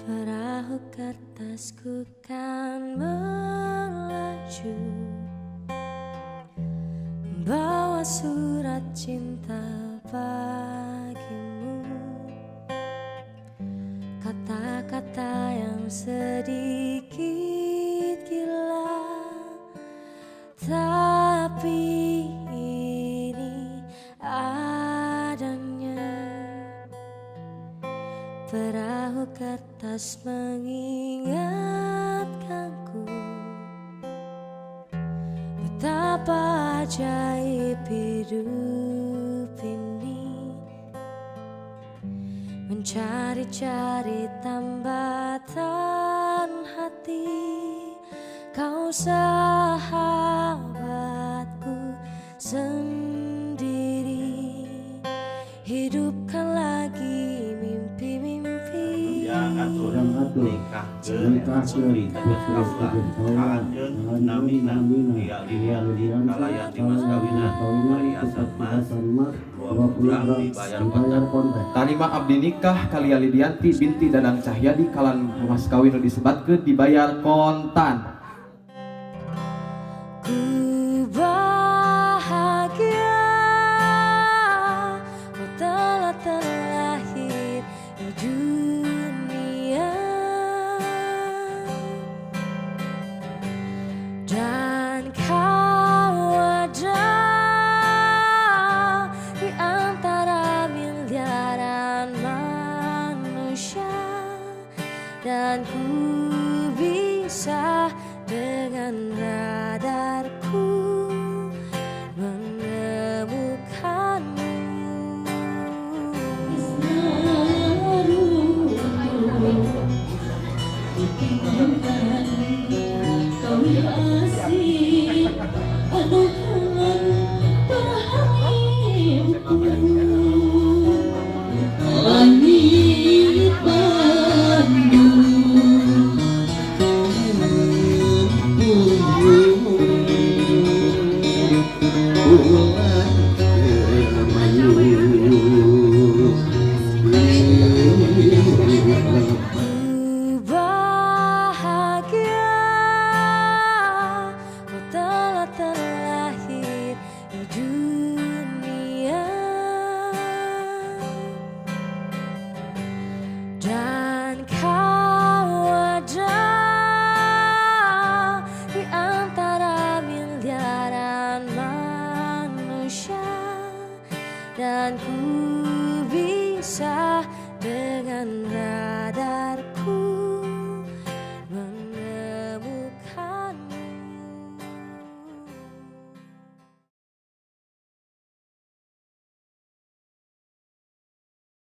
Perahu kertasku kan melaju, membawa surat cinta bagimu. Kata-kata yang sedikit gila, tapi ini adanya. Perahu kertas mengingatkanku betapa ajaib hidup ini, mencari-cari tambatan hati. Kau sahabatku sendiri, hidupkan lagi mimpi-mimpi. Yang atur nikah putri Kafla kalanjeun namina Lialianti kalayan di mas kawinan perhiasan mas 20 dibayar kontak. Tarima abdi nikah Kalia Lidianti binti Dadang Cahyadi kalan mas kawin disebatkeun dibayar kontan. Ku bahagia kau telah terlahir di dunia, dan kau ada di antara miliaran manusia, dan ku bisa dengan radarku menemukanmu. Kau asih anugerah rahimku, langit Bandung terlahir di dunia, dan kau ada di antara miliaran manusia, dan ku bisa dengan